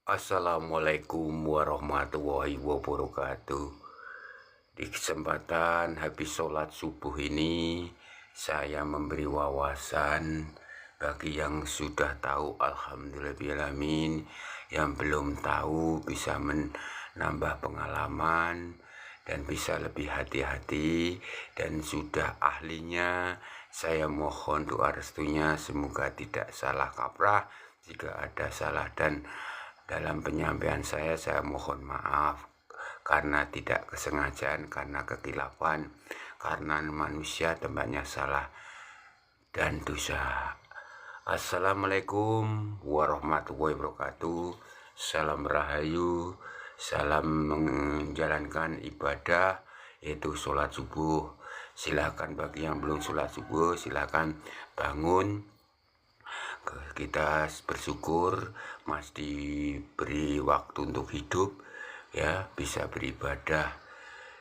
Assalamualaikum warahmatullahi wabarakatuh. Di kesempatan habis sholat subuh ini, saya memberi wawasan bagi yang sudah tahu, alhamdulillahirrahmanirrahim. Yang belum tahu bisa menambah pengalaman dan bisa lebih hati-hati. Dan sudah ahlinya, saya mohon doa restunya semoga tidak salah kaprah jika ada salah, dan dalam penyampaian saya mohon maaf karena tidak kesengajaan, karena kekilafan, karena manusia tempatnya salah dan dosa. Assalamualaikum warahmatullahi wabarakatuh. Salam rahayu, salam menjalankan ibadah yaitu sholat subuh. Silakan bagi yang belum sholat subuh, silakan bangun. Kita bersyukur masih diberi waktu untuk hidup, ya, bisa beribadah.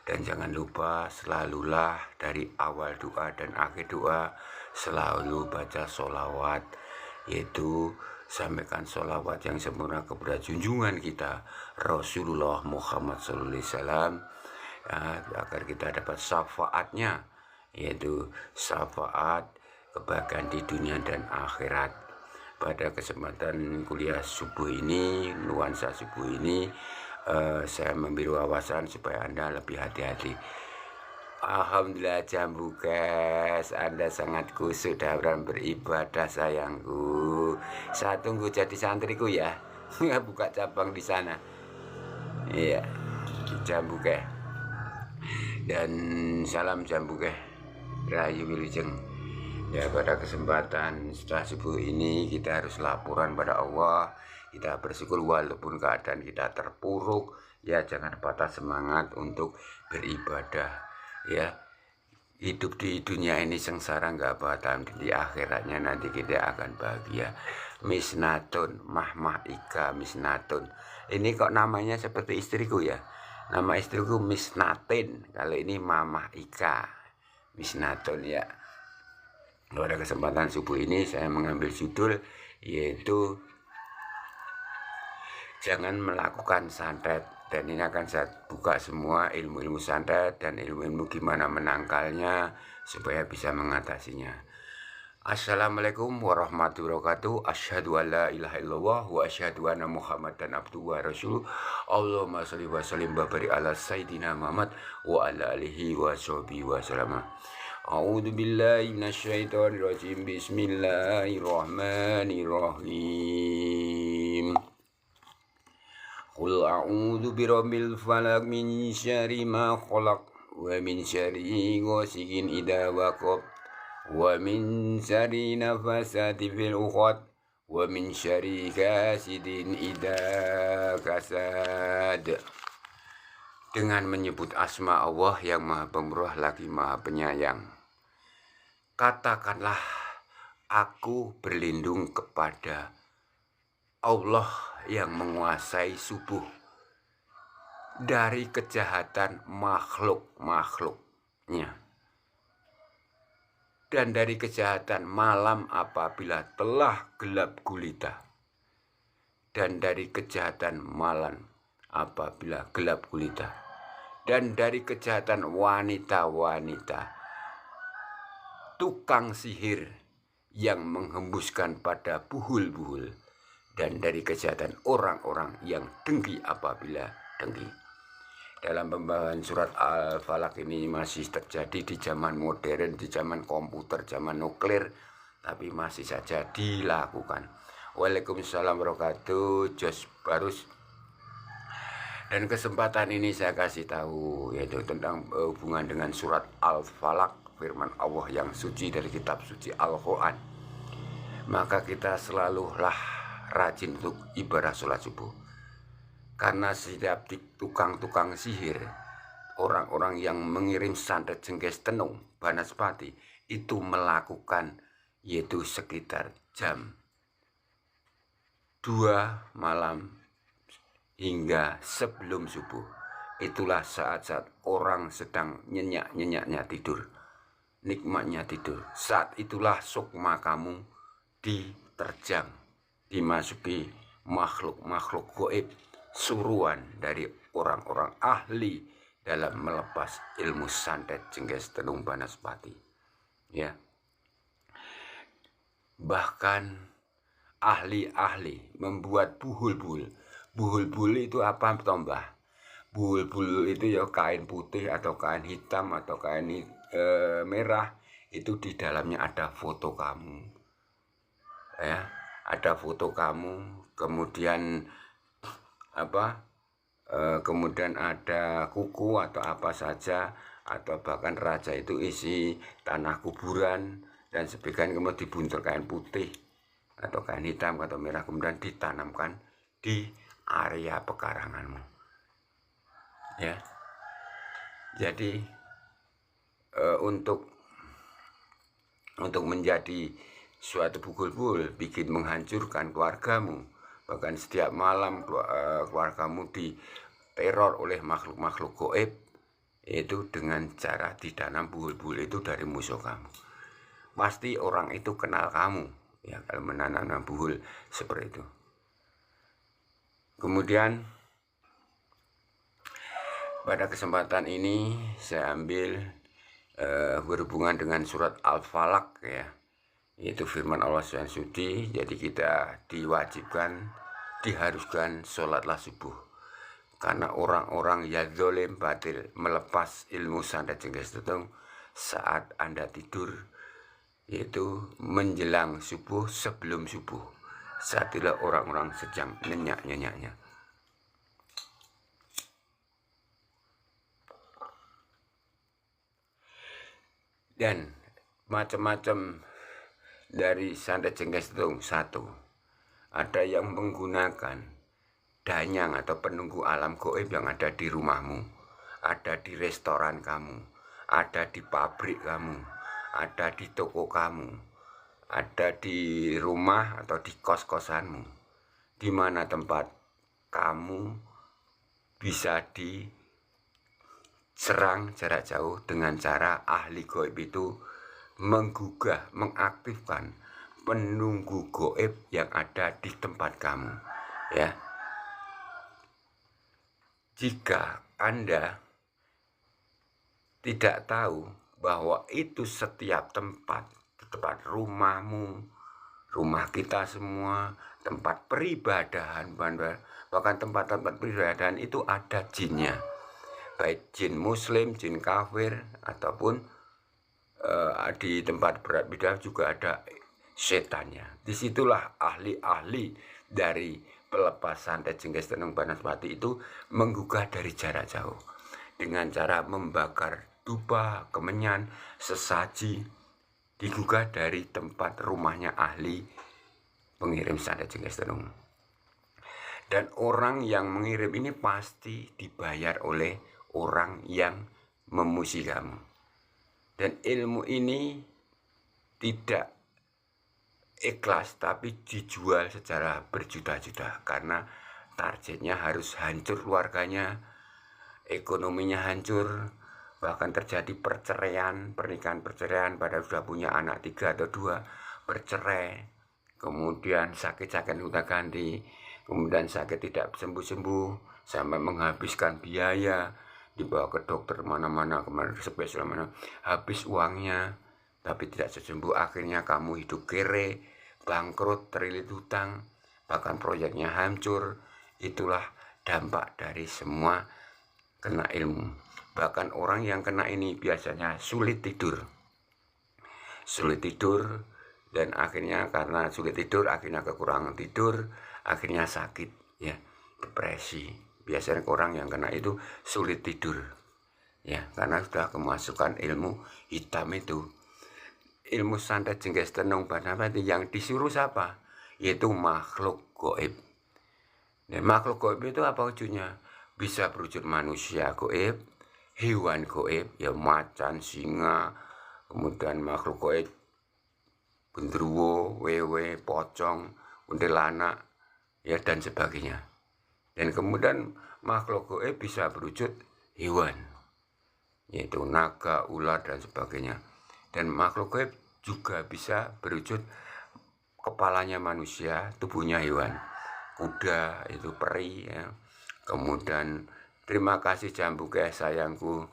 Dan jangan lupa selalulah dari awal doa dan akhir doa selalu baca sholawat, yaitu sampaikan sholawat yang sempurna kepada junjungan kita Rasulullah Muhammad SAW, ya, agar kita dapat syafaatnya, yaitu syafaat kebahagiaan di dunia dan akhirat. Pada kesempatan kuliah subuh ini, nuansa subuh ini, saya memberi wawasan supaya Anda lebih hati-hati. Alhamdulillah Jambukes, Anda sangat kusuk dalam beribadah sayangku. Saya tunggu jadi santriku ya. Buka cabang di sana. Iya, Jambukes. Dan salam Jambukes. Rahayu Wilujeng. Ya, pada kesempatan setelah subuh ini kita harus laporan pada Allah. Kita bersyukur walaupun keadaan kita terpuruk, ya jangan patah semangat untuk beribadah. Ya, hidup di dunia ini sengsara nggak apa-apa, di akhiratnya nanti kita akan bahagia. Misnatun, Mahmah Ika Misnatun. Ini kok namanya seperti istriku ya. Nama istriku Misnatin. Kalau ini Mamah Ika Misnatun ya. Pada kesempatan subuh ini saya mengambil judul yaitu jangan melakukan santet, dan ini akan saya buka semua ilmu-ilmu santet dan ilmu-ilmu gimana menangkalnya supaya bisa mengatasinya. Assalamualaikum warahmatullahi wabarakatuh. Asyhadu an la ilaha illallah wa asyhadu anna Muhammadan abduhu wa rasuluh. Allahumma sholli wa sallim wa barik ala sayyidina Muhammad wa ala alihi wa sahbihi wa sallam. A'udzu billahi minasyaitonir rajim. Bismillahirrahmanirrahim. Qul a'udzu birabbil falaq min syarri ma khalaq wa min syarri ghasiqin idza waqab wa min syarri nafasati fil 'uqad wa min syarri hasidin idza kasad. Dengan menyebut asma Allah yang Maha Pemurah lagi Maha Penyayang, katakanlah, aku berlindung kepada Allah yang menguasai subuh dari kejahatan makhluk-makhluknya, dan dari kejahatan malam apabila telah gelap gulita, dan dari kejahatan malam apabila gelap gulita, dan dari kejahatan wanita-wanita tukang sihir yang menghembuskan pada buhul-buhul, dan dari kejahatan orang-orang yang dengki apabila dengki. Dalam pembahasan surat Al-Falaq ini masih terjadi di zaman modern, di zaman komputer, zaman nuklir, tapi masih saja dilakukan. Waalaikumsalam warahmatullahi wabarakatuh. Jos Barus. Dan kesempatan ini saya kasih tahu yaitu tentang hubungan dengan surat Al-Falaq, firman Allah yang suci dari kitab suci Al-Quran. Maka kita selalulah rajin untuk ibadah sholat subuh, karena setiap tukang-tukang sihir, orang-orang yang mengirim santet jengkes tenung banaspati itu melakukan yaitu sekitar jam 2 malam hingga sebelum subuh. Itulah saat-saat orang sedang nyenyak-nyenyaknya tidur, nikmatnya tidur. Saat itulah sukma kamu diterjang, dimasuki makhluk-makhluk gaib, suruhan dari orang-orang ahli dalam melepas ilmu santet Jengkes Tenung Banaspati. Ya. Bahkan ahli-ahli membuat buhul-buhul. Buhul-buhul itu apa, tombah? Buhul-buhul itu ya kain putih atau kain hitam atau kain merah, itu di dalamnya ada foto kamu. Ya, ada foto kamu, kemudian apa? Kemudian ada kuku atau apa saja, atau bahkan raja itu isi tanah kuburan dan sebagian kemudian dibuntel kain putih atau kain hitam atau merah, kemudian ditanamkan di area pekaranganmu. Ya, jadi untuk menjadi suatu buhul-buhul bikin menghancurkan keluargamu, bahkan setiap malam keluargamu diteror oleh makhluk-makhluk gaib, itu dengan cara ditanam buhul-buhul itu dari musuh kamu. Pasti orang itu kenal kamu, ya, kalau menanam buhul seperti itu. Kemudian pada kesempatan ini saya ambil berhubungan dengan surat Al-Falaq, ya, yaitu firman Allah SWT. Jadi kita diwajibkan, diharuskan sholatlah subuh, karena orang-orang yang zalim batil melepas ilmu santet Jengkes Tenung saat Anda tidur, yaitu menjelang subuh, sebelum subuh, saat itulah orang-orang sedang nyenyak-nyenyaknya. Dan macam-macam dari santet Jengkes Tenung. Satu, ada yang menggunakan danyang atau penunggu alam gaib yang ada di rumahmu, ada di restoran kamu, ada di pabrik kamu, ada di toko kamu, ada di rumah atau di kos-kosanmu, di mana tempat kamu bisa diserang jarak jauh dengan cara ahli gaib itu menggugah, mengaktifkan penunggu gaib yang ada di tempat kamu. Ya, jika Anda tidak tahu bahwa itu setiap tempat rumahmu, rumah kita semua, tempat peribadahan, bahkan tempat-tempat peribadahan itu ada jinnya, baik jin muslim, jin kafir, ataupun di tempat beribadah juga ada setannya. Disitulah ahli-ahli dari pelepasan santet Jengkes Tenung Banaspati itu menggugah dari jarak jauh dengan cara membakar dupa, kemenyan, sesaji, digugah dari tempat rumahnya ahli pengirim santet Jengkes Tenung. Dan orang yang mengirim ini pasti dibayar oleh orang yang memuji kamu. Dan ilmu ini tidak ikhlas, tapi dijual secara berjuta-juta, karena targetnya harus hancur keluarganya, ekonominya hancur, bahkan terjadi perceraian, pernikahan perceraian, padahal sudah punya anak 3 atau 2, bercerai, kemudian sakit-sakit kita ganti, kemudian sakit tidak sembuh-sembuh, sampai menghabiskan biaya, dibawa ke dokter mana-mana, kemana ke spesialis mana, habis uangnya, tapi tidak sembuh. Akhirnya kamu hidup kere, bangkrut, terlilit hutang, bahkan proyeknya hancur. Itulah dampak dari semua kena ilmu. Bahkan orang yang kena ini biasanya sulit tidur, dan akhirnya karena sulit tidur, akhirnya kekurangan tidur, akhirnya sakit, ya, depresi. Biasanya orang yang kena itu sulit tidur, ya, karena sudah kemasukan ilmu hitam itu. Ilmu santet Jengkes Tenung Banaspati yang disuruh siapa? Yaitu makhluk gaib. Dan makhluk gaib itu apa wujudnya? Bisa berwujud manusia gaib, hewan gaib, ya, macan, singa, kemudian makhluk gaib gendruwo, wewe, pocong, kuntilanak, ya, dan sebagainya. Dan kemudian makhluk gaib bisa berwujud hewan, yaitu naga, ular, dan sebagainya. Dan makhluk gaib juga bisa berwujud kepalanya manusia, tubuhnya hewan. kuda itu peri ya. Kemudian terima kasih jambuke sayangku.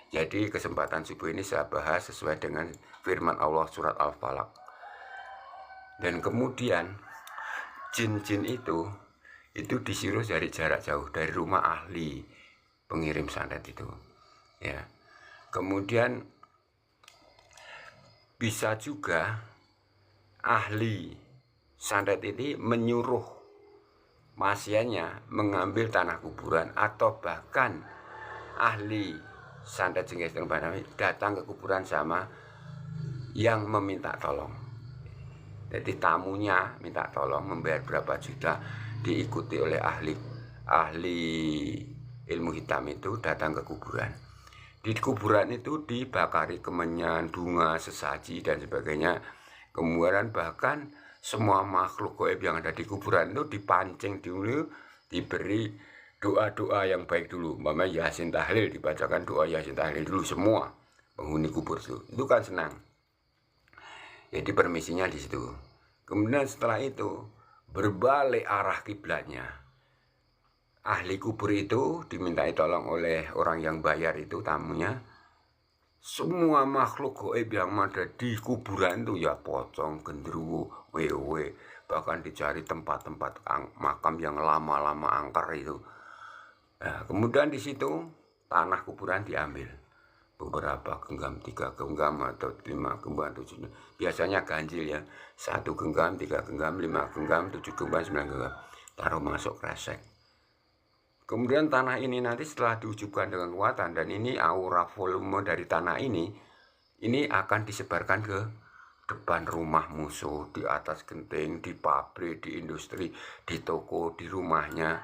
Jadi kesempatan subuh ini saya bahas sesuai dengan firman Allah surat Al-Falaq. Dan kemudian jin-jin itu disuruh dari jarak jauh, dari rumah ahli pengirim santet itu ya. Kemudian bisa juga ahli santet ini menyuruh pasiennya mengambil tanah kuburan, atau bahkan ahli santet Jengges datang ke kuburan sama yang meminta tolong. Jadi tamunya minta tolong membayar berapa juta, diikuti oleh ahli ilmu hitam itu datang ke kuburan. Di kuburan itu dibakari kemenyan, bunga, sesaji dan sebagainya. Kemudian bahkan semua makhluk gaib yang ada di kuburan itu dipancing dulu, diberi doa-doa yang baik dulu. Umpamanya Yasin tahlil, dibacakan doa Yasin tahlil dulu semua penghuni kubur itu kan senang. Jadi permisinya di situ. Kemudian setelah itu berbalik arah kiblatnya. Ahli kubur itu dimintai tolong oleh orang yang bayar itu, tamunya. Semua makhluk gaib yang ada di kuburan itu ya pocong, genderuwo, wewe, bahkan dicari tempat-tempat makam yang lama-lama angker itu. Nah, kemudian di situ tanah kuburan diambil beberapa genggam, 3 genggam atau 5 genggam, 7. Biasanya ganjil ya, 1 genggam, 3 genggam, 5 genggam, 7 genggam, 9 genggam, taruh masuk kresek. Kemudian tanah ini nanti setelah diucapkan dengan kekuatan, dan ini aura volume dari tanah ini akan disebarkan ke depan rumah musuh, di atas genting, di pabrik, di industri, di toko, di rumahnya.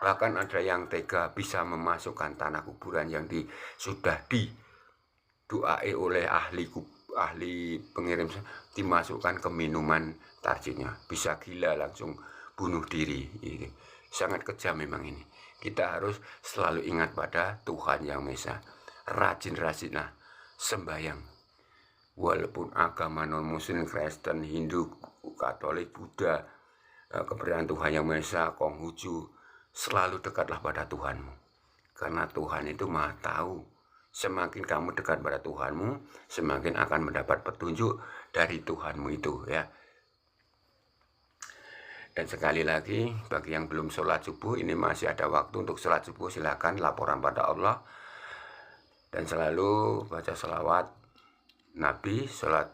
Bahkan ada yang tega bisa memasukkan tanah kuburan yang sudah didoai oleh ahli pengirim, dimasukkan ke minuman tarjitnya. Bisa gila, langsung bunuh diri. Sangat kejam memang ini. Kita harus selalu ingat pada Tuhan Yang Maha Esa. Rajin-rajinlah sembahyang. Walaupun agama non-muslim, Kristen, Hindu, Katolik, Buddha, keberadaan Tuhan Yang Maha Esa, Konghucu, selalu dekatlah pada Tuhanmu. Karena Tuhan itu Maha Tahu. Semakin kamu dekat pada Tuhanmu, semakin akan mendapat petunjuk dari Tuhanmu itu ya. Dan sekali lagi, bagi yang belum sholat subuh, ini masih ada waktu untuk sholat subuh. Silakan laporan pada Allah. Dan selalu baca sholawat Nabi, sholat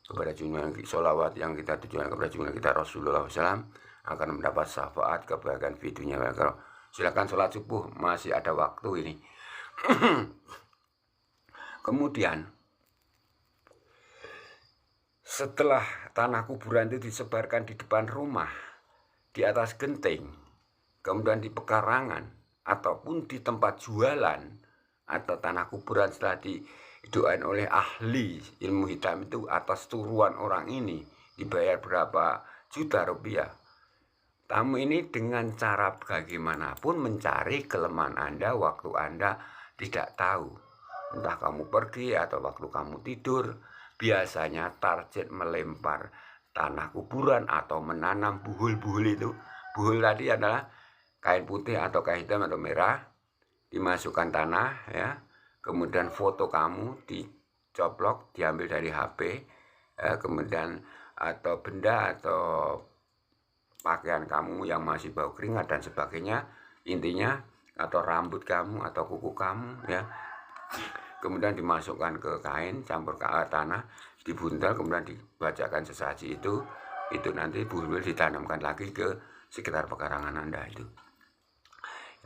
kepada junjungan, sholawat yang kita tujukan kepada junjungan kita Rasulullah SAW, akan mendapat syafaat kebahagiaan di dunia. Silakan sholat subuh, masih ada waktu ini. Kemudian setelah tanah kuburan itu disebarkan di depan rumah, di atas genting, kemudian di pekarangan, ataupun di tempat jualan, atau tanah kuburan setelah didoain oleh ahli ilmu hitam itu atas turuan orang ini, dibayar berapa juta rupiah. Tamu ini dengan cara bagaimanapun mencari kelemahan Anda waktu Anda tidak tahu. Entah kamu pergi atau waktu kamu tidur, biasanya target melempar tanah kuburan atau menanam buhul-buhul itu. Buhul tadi adalah kain putih atau kain hitam atau merah, dimasukkan tanah ya. Kemudian foto kamu dicoplok, diambil dari HP, kemudian atau benda atau pakaian kamu yang masih bau keringat dan sebagainya, intinya, atau rambut kamu atau kuku kamu ya. Kemudian dimasukkan ke kain, campur ke tanah, dibuntal, kemudian dibacakan sesaji itu nanti buhul ditanamkan lagi ke sekitar pekarangan Anda itu.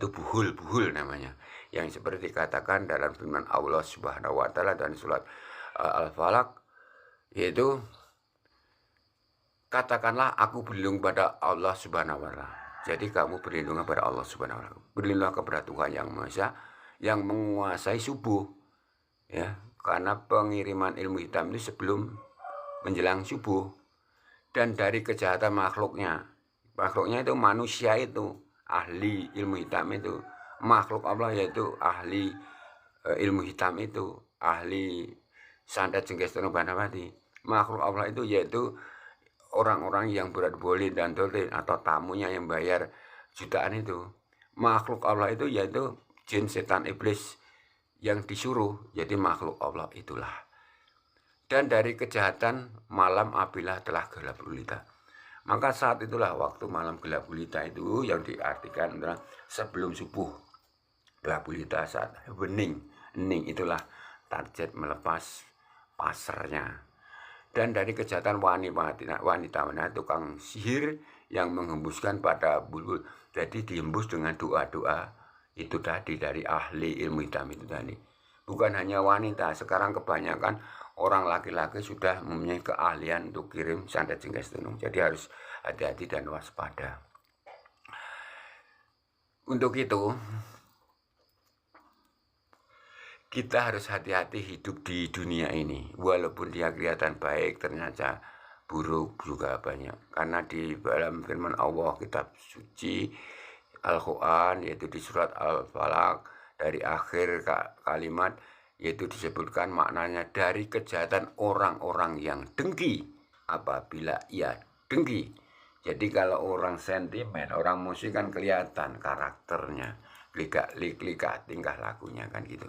Itu buhul namanya. Yang seperti dikatakan dalam firman Allah Subhanahu wa taala dan surat Al-Falaq, yaitu katakanlah aku berlindung pada Allah Subhanahu wa taala. Jadi kamu berlindung kepada Allah Subhanahu wa taala. Berlindung kepada Tuhan Yang Maha Esa yang menguasai subuh. Ya, karena pengiriman ilmu hitam itu sebelum menjelang subuh. Dan dari kejahatan makhluknya itu manusia itu, ahli ilmu hitam itu, makhluk Allah yaitu ahli ilmu hitam itu, ahli santet Jengges Banapati. Makhluk Allah itu yaitu orang-orang yang berboleh dan dolin atau tamunya yang bayar jutaan itu. Makhluk Allah itu yaitu jin, setan, iblis yang disuruh jadi makhluk Allah itulah. Dan dari kejahatan malam apabila telah gelap gulita. Maka saat itulah waktu malam gelap gulita itu yang diartikan adalah sebelum subuh. Gelap gulita saat bening. Hening itulah target melepas pasarnya. Dan dari kejahatan wanita tukang sihir yang menghembuskan pada bulbul. Jadi dihembus dengan doa-doa itu tadi dari ahli ilmu hitam itu tadi. Bukan hanya wanita, sekarang kebanyakan orang laki-laki sudah mempunyai keahlian untuk kirim santet jengkes tunung. Jadi harus hati-hati dan waspada. Untuk itu, kita harus hati-hati hidup di dunia ini. Walaupun dia kelihatan baik, ternyata buruk juga banyak. Karena di dalam firman Allah, kitab suci Al-Quran, yaitu di surat Al-Falaq, dari akhir kalimat, yaitu disebutkan maknanya dari kejahatan orang-orang yang dengki apabila ia dengki. Jadi kalau orang sentimen, orang musik kan kelihatan karakternya, likak tingkah lakunya kan gitu.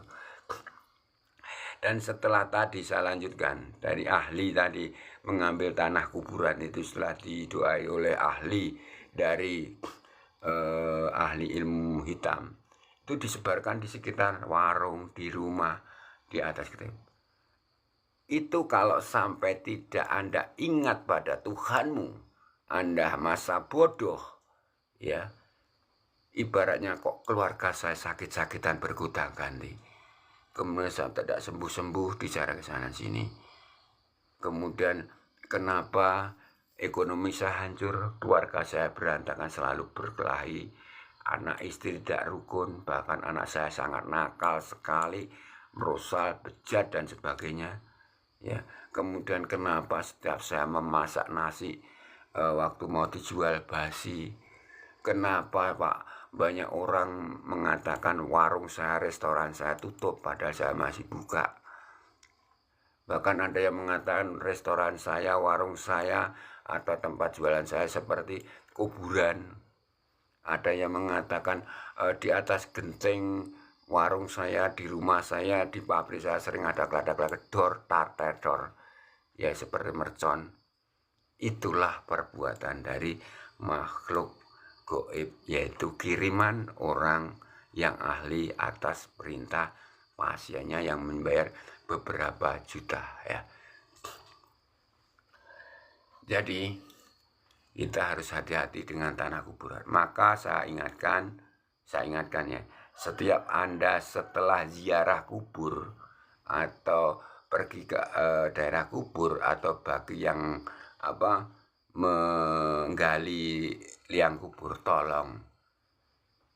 Dan setelah tadi saya lanjutkan dari ahli tadi mengambil tanah kuburan itu setelah didoai oleh ahli dari ahli ilmu hitam itu disebarkan di sekitar warung, di rumah, di atas gitu. Itu kalau sampai tidak Anda ingat pada Tuhanmu, Anda masa bodoh, ya. Ibaratnya kok keluarga saya sakit-sakitan bergonta-ganti. Kemudian saya tidak sembuh-sembuh, bicara ke sana sini. Kemudian kenapa ekonomi saya hancur, keluarga saya berantakan, selalu berkelahi, anak istri tidak rukun, bahkan anak saya sangat nakal sekali, merusak, bejat dan sebagainya. Ya, kemudian kenapa setiap saya memasak nasi waktu mau dijual basi? Kenapa Pak banyak orang mengatakan warung saya, restoran saya tutup padahal saya masih buka? Bahkan ada yang mengatakan restoran saya, warung saya atau tempat jualan saya seperti kuburan. Ada yang mengatakan di atas genteng warung saya, di rumah saya, di pabrik saya sering ada geladak-geladak dor, tartedor, ya seperti mercon. Itulah perbuatan dari makhluk goib, yaitu kiriman orang yang ahli atas perintah pasiennya yang membayar beberapa juta ya. Jadi kita harus hati-hati dengan tanah kuburan. Maka saya ingatkan ya, setiap Anda setelah ziarah kubur atau pergi ke daerah kubur atau bagi yang menggali liang kubur, tolong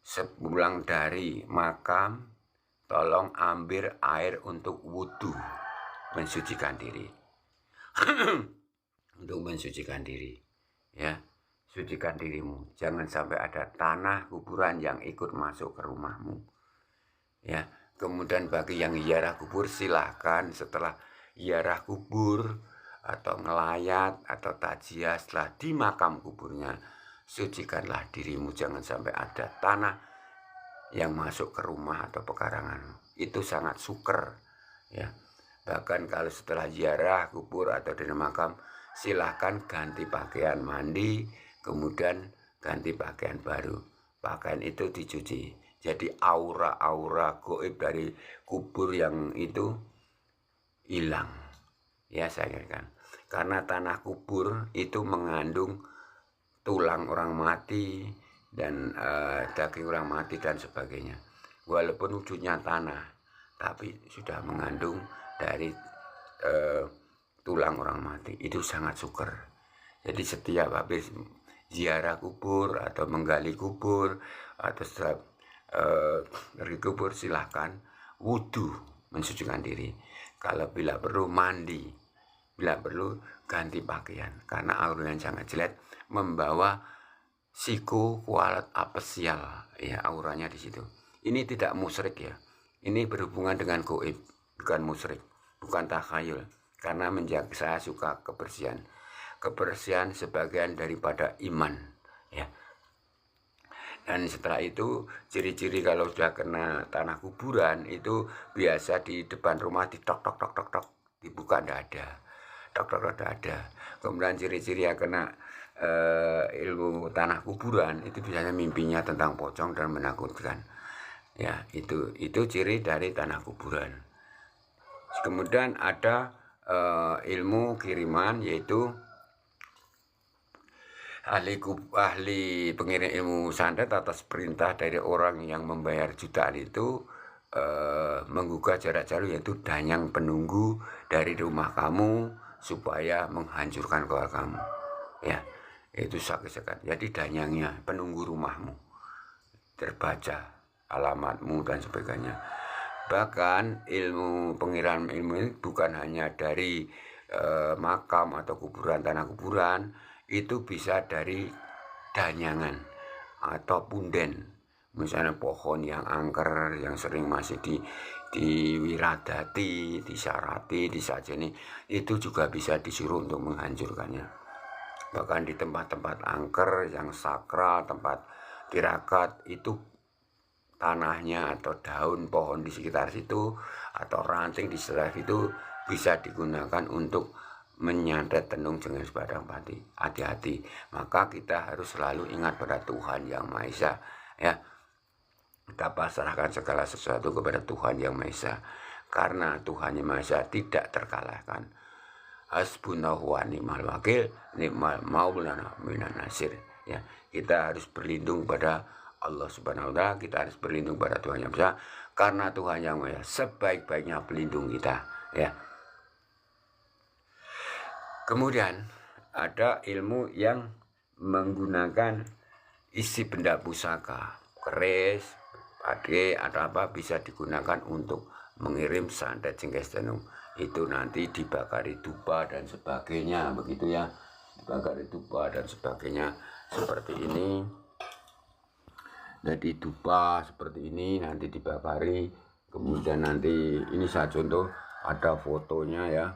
sepulang dari makam tolong ambil air untuk wudhu, mensucikan diri. Untuk mensucikan diri ya, sucikan dirimu, jangan sampai ada tanah kuburan yang ikut masuk ke rumahmu ya. Kemudian bagi yang ziarah kubur, silahkan setelah ziarah kubur atau ngelayat atau tajiah setelah di makam kuburnya, sucikanlah dirimu, jangan sampai ada tanah yang masuk ke rumah atau pekarangan. Itu sangat suker ya. Bahkan kalau setelah ziarah kubur atau di makam, silahkan ganti pakaian mandi, kemudian ganti pakaian baru. Pakaian itu dicuci. Jadi aura-aura goib dari kubur yang itu hilang. Ya saya katakan. Karena tanah kubur itu mengandung tulang orang mati dan daging orang mati dan sebagainya. Walaupun wujudnya tanah, tapi sudah mengandung dari tulang orang mati. Itu sangat suker. Jadi setiap habis ziarah kubur atau menggali kubur atau setelah dari kubur, silahkan wudhu, mensucikan diri. Kalau bila perlu mandi, bila perlu ganti pakaian, karena aura yang sangat jelek membawa psiko kualat apesial ya, auranya di situ. Ini tidak musyrik ya, ini berhubungan dengan goib, bukan musyrik, bukan takhayul. Karena menjaga, saya suka kebersihan. kebersihan sebagian daripada iman, ya. Dan setelah itu ciri-ciri kalau sudah kena tanah kuburan itu biasa di depan rumah ditok tok tok tok tok, dibuka tidak ada, tok tok tok tidak ada. Kemudian ciri-ciri yang kena ilmu tanah kuburan itu biasanya mimpinya tentang pocong dan menakutkan, ya. Itu ciri dari tanah kuburan. Kemudian ada ilmu kiriman, yaitu ahli pengirim ilmu santet atas perintah dari orang yang membayar jutaan itu menggugah jarak jauh, yaitu danyang penunggu dari rumah kamu supaya menghancurkan keluarga kamu, ya. Itu sakit-sakit. Jadi danyangnya penunggu rumahmu terbaca alamatmu dan sebagainya. Bahkan ilmu pengiriman ilmu ini bukan hanya dari makam atau kuburan, tanah kuburan, itu bisa dari danyangan atau punden. Misalnya pohon yang angker, yang sering masih diwiradati, disyarati, disajeni, itu juga bisa disuruh untuk menghancurkannya. Bahkan di tempat-tempat angker yang sakral, tempat tirakat, itu tanahnya atau daun pohon di sekitar situ atau ranting di sekitar itu bisa digunakan untuk menyantet tenung jengis badang pati. Hati-hati, maka kita harus selalu ingat pada Tuhan Yang Maha Esa, ya. Kita pasrahkan segala sesuatu kepada Tuhan Yang Maha Esa, karena Tuhan Yang Maha Esa tidak terkalahkan. Hasbunallahu wa ni'mal wakil, ni'mal maulana minan nasir, ya. Kita harus berlindung pada Allah Subhanahu wa Ta'ala, kita harus berlindung pada Tuhan Yang Maha Esa, karena Tuhan Yang Maha Esa sebaik-baiknya pelindung kita, ya. Kemudian ada ilmu yang menggunakan isi benda pusaka, keris, pade atau apa, bisa digunakan untuk mengirim santet jengkes tenung. Itu nanti dibakari dupa dan sebagainya, begitu ya. Dibakari dupa dan sebagainya seperti ini. Jadi dupa seperti ini nanti dibakari. Kemudian nanti ini saya contoh, ada fotonya ya.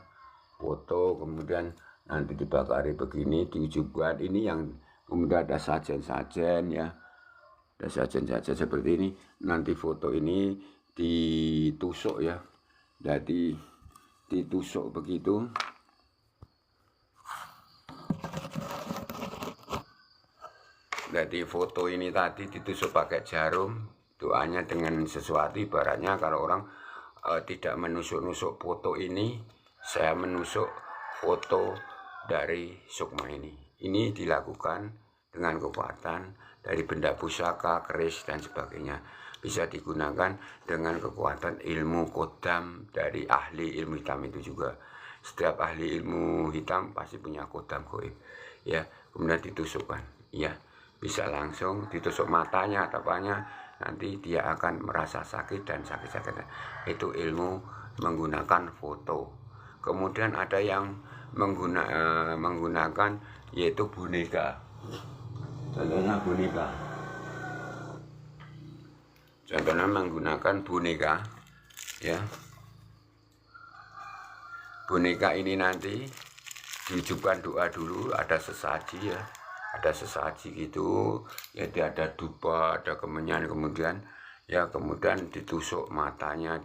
Foto, kemudian nanti dibakari begini, diujukan. Ini yang kemudian ada sajen-sajen, ya. Ada sajen-sajen seperti ini. Nanti foto ini ditusuk, ya. Jadi ditusuk begitu. Jadi foto ini tadi ditusuk pakai jarum. Doanya dengan sesuatu, ibaratnya kalau orang tidak menusuk-nusuk foto ini, saya menusuk foto dari sukma ini. Ini dilakukan dengan kekuatan dari benda pusaka, keris dan sebagainya. Bisa digunakan dengan kekuatan ilmu kodam dari ahli ilmu hitam itu juga. Setiap ahli ilmu hitam pasti punya kodam goib, ya. Kemudian ditusukkan, ya. Bisa langsung ditusuk matanya atau apanya, nanti dia akan merasa sakit dan sakit-sakitnya. Itu ilmu menggunakan foto. Kemudian ada yang menggunakan yaitu boneka. Contohnya boneka. Contohnya menggunakan boneka, ya. Boneka ini nanti diucapkan doa dulu, ada sesaji, ya. Ada sesaji gitu, jadi ada dupa, ada kemenyan, kemudian ya kemudian ditusuk matanya,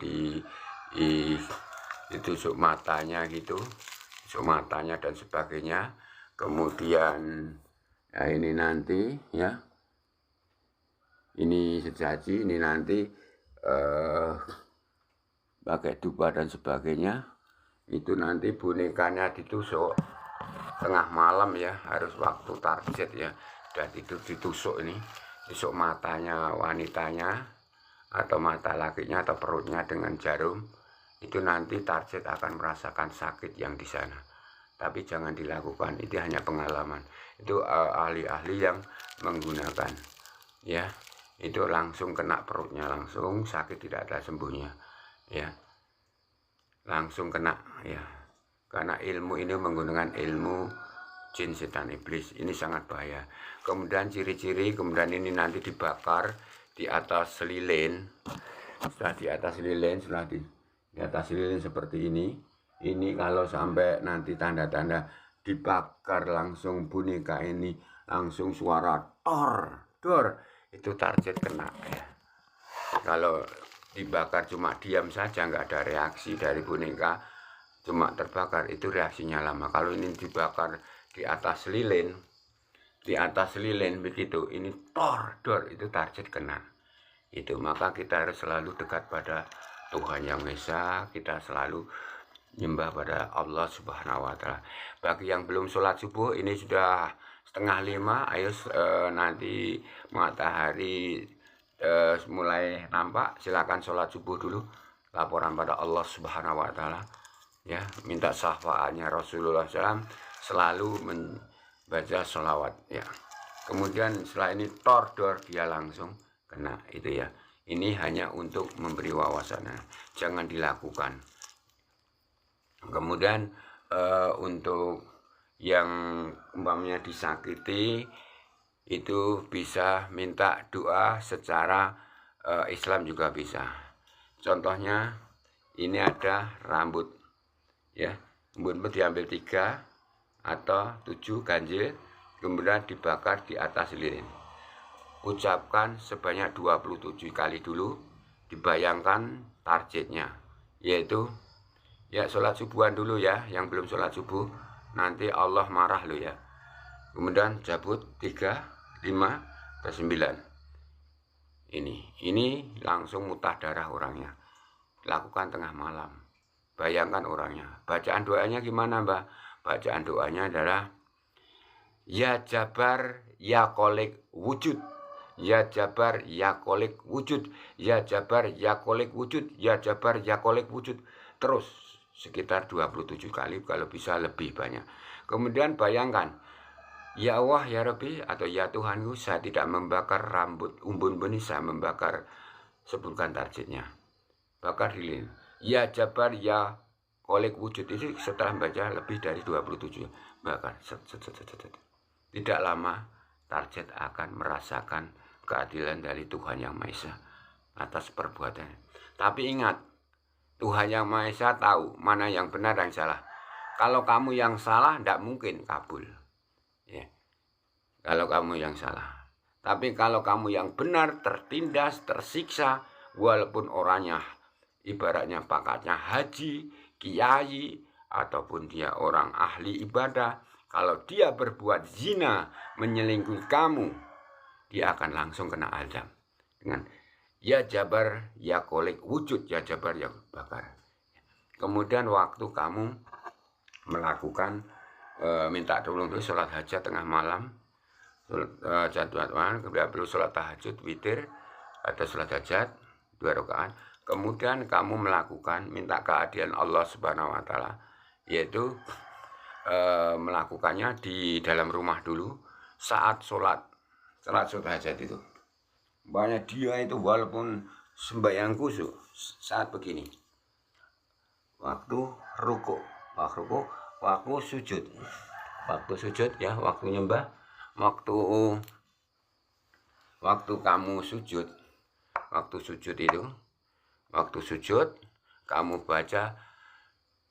ditusuk matanya gitu, tusuk matanya dan sebagainya. Kemudian ya ini nanti, ya, ini sesaji, ini nanti pakai dupa dan sebagainya. Itu nanti bonekanya ditusuk tengah malam, ya, harus waktu target, ya. Dan itu ditusuk ini, tusuk matanya wanitanya atau mata lakinya atau perutnya dengan jarum. Itu nanti target akan merasakan sakit yang di sana. Tapi jangan dilakukan, itu hanya pengalaman. Itu ahli-ahli yang menggunakan, ya. Itu langsung kena perutnya, langsung sakit, tidak ada sembuhnya, ya. Langsung kena, ya. Karena ilmu ini menggunakan ilmu jin, setan, iblis. Ini sangat bahaya. Kemudian ciri-ciri, kemudian ini nanti dibakar di atas lilin. Setelah di atas lilin, seperti ini. Ini kalau sampai nanti tanda-tanda dibakar langsung boneka ini, langsung suara dor, itu target kena ya. Kalau dibakar cuma diam saja, nggak ada reaksi dari boneka, cuma terbakar, itu reaksinya lama. Kalau ini dibakar di atas lilin, begitu, ini dor, itu target kena. Itu maka kita harus selalu dekat pada Tuhan Yang Maha Esa, kita selalu nyembah pada Allah Subhanahu wa Ta'ala. Bagi yang belum sholat subuh, ini sudah 4:30, ayo nanti matahari mulai nampak, silakan sholat subuh dulu, laporan pada Allah Subhanahu wa Ta'ala ya, minta syafaatnya Rasulullah SAW, selalu membaca sholawat ya. Kemudian setelah ini dor dia langsung kena itu ya. Ini hanya untuk memberi wawasan, jangan dilakukan. Kemudian untuk yang umpamanya disakiti, itu bisa minta doa secara Islam juga bisa. Contohnya ini ada rambut ya, rambut diambil 3 atau 7 ganjil, kemudian dibakar di atas lilin. Ucapkan sebanyak 27 kali dulu, dibayangkan targetnya, yaitu ya sholat subuhan dulu ya, yang belum sholat subuh, nanti Allah marah lo ya. Kemudian cabut 3, 5, atau 9. Ini langsung mutah darah orangnya. Lakukan tengah malam. Bayangkan orangnya. Bacaan doanya gimana, Mbak? Bacaan doanya adalah Ya Jabar Ya Kolik Wujud, Ya Jabar Ya Kolik Wujud, Ya Jabar Ya Kolik Wujud, Ya Jabar Ya Kolik Wujud. Terus sekitar 27 kali, kalau bisa lebih banyak. Kemudian bayangkan, Ya Allah ya Rabbi, atau ya Tuhanku, saya tidak membakar rambut umbun-umbun, saya membakar, sebutkan targetnya, bakar lilin. Ya Jabar Ya Kolik Wujud itu setelah membaca lebih dari 27 bakar. Tidak lama target akan merasakan keadilan dari Tuhan Yang Maha Esa atas perbuatannya. Tapi ingat, Tuhan Yang Maha Esa tahu mana yang benar dan yang salah. Kalau kamu yang salah, tidak mungkin kabul ya, kalau kamu yang salah. Tapi kalau kamu yang benar, tertindas, tersiksa, walaupun orangnya ibaratnya pakatnya haji, kiai, ataupun dia orang ahli ibadah, kalau dia berbuat zina, menyelingkuhi kamu, dia akan langsung kena azab dengan Ya Jabar Ya Kolik Wujud, Ya Jabar Ya Bakar. Kemudian waktu kamu melakukan minta tolong itu sholat hajat tengah malam, jadwal kemudian perlu sholat tahajud witir atau sholat hajat 2 rakaat. Kemudian kamu melakukan minta keadilan Allah Subhanahu wa Ta'ala, yaitu melakukannya di dalam rumah dulu saat sholat hajat itu. Banyak dia itu walaupun sembahyang khusyuk saat begini, waktu rukuk, waktu sujud ya, waktu nyembah, waktu kamu sujud, waktu sujud kamu baca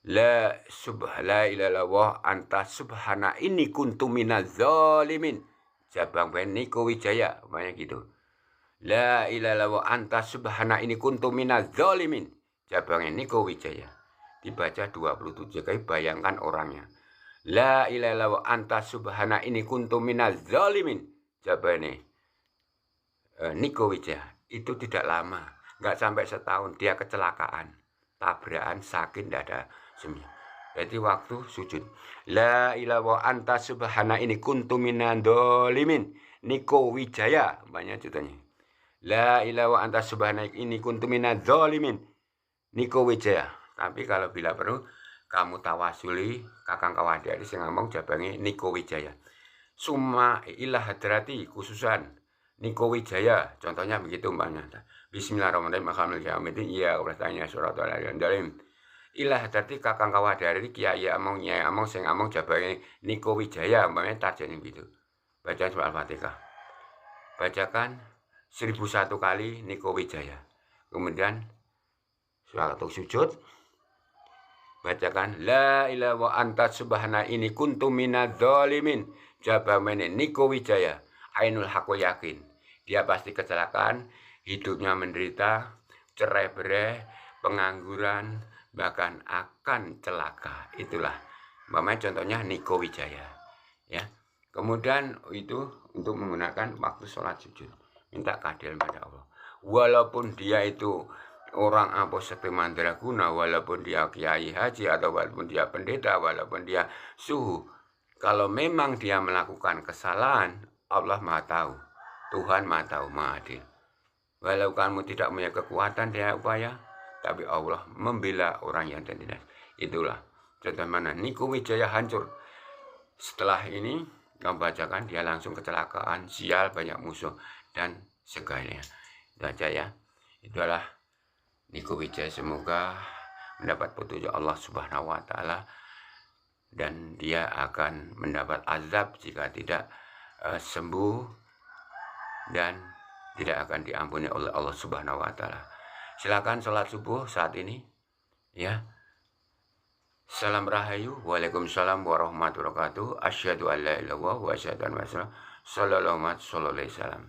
La ilaha illallah anta subhana inni kuntu minaz zalimin, Jabang Ben Niko Wijaya, banyak gitu. La ilaha illallah anta subhana inni kuntu minaz zalimin, Jabang Niko Wijaya. Dibaca 27 kali, bayangkan orangnya. La ilaha illallah anta subhana inni kuntu minaz zalimin, Jabang Niko Wijaya. Itu tidak lama, nggak sampai setahun dia kecelakaan, tabrakan, sakit, tidak ada. Jadi waktu sujud La ilaha anta subhana ini kuntu minan dolimin Niko Wijaya, banyak ceritanya. La ilaha anta subhana ini kuntu minan dolimin Niko Wijaya. Tapi kalau bila perlu kamu tawasuli kakang kawadari sing ngomong jabangi Niko Wijaya. Summa ilah hadrati khususan Niko Wijaya, contohnya begitu mbaknya. Bismillahirrahmanirrahim. Alhamdulillah. Iya, bertanya surat al-dalim. Ilah dadi kakang kawadari kiai among nyai among sing among jabane Niko Wijaya, umpamanya targetnya gitu. Bacaan surah Al-Fatihah. Bacakan 1001 kali Niko Wijaya. Kemudian waktu sujud bacakan la ilaha wa anta subhana ini kuntu minadz zalimin. Jabamene Niko Wijaya ainul hakul yakin. Dia pasti kecelakaan, hidupnya menderita, cerai-berai, pengangguran, bahkan akan celaka. Itulah contohnya Niko Wijaya, ya. Kemudian itu untuk menggunakan waktu sholat sujud, minta keadilan pada Allah. Walaupun dia itu orang sekti mandraguna, walaupun dia kiai haji, atau walaupun dia pendeta, walaupun dia suhu, kalau memang dia melakukan kesalahan, Allah Maha tahu, Tuhan Maha tahu, Maha adil. Walau kamu tidak punya kekuatan dia upaya, tapi Allah membela orang yang tertindas. Itulah contoh mana Niko Wijaya hancur. Setelah ini kamu bacakan, dia langsung kecelakaan, sial, banyak musuh dan segalanya. Baca ya. Itulah Niko Wijaya, semoga mendapat petunjuk Allah Subhanahu wa taala, dan dia akan mendapat azab jika tidak sembuh dan tidak akan diampuni oleh Allah Subhanahu wa taala. Silakan sholat subuh saat ini, ya. Salam rahayu. Waalaikumsalam warahmatullahi wabarakatuh. Asyhadu an la ilaha illallah wa asyhadu anna Muhammadan sallallahu alaihi wasallam.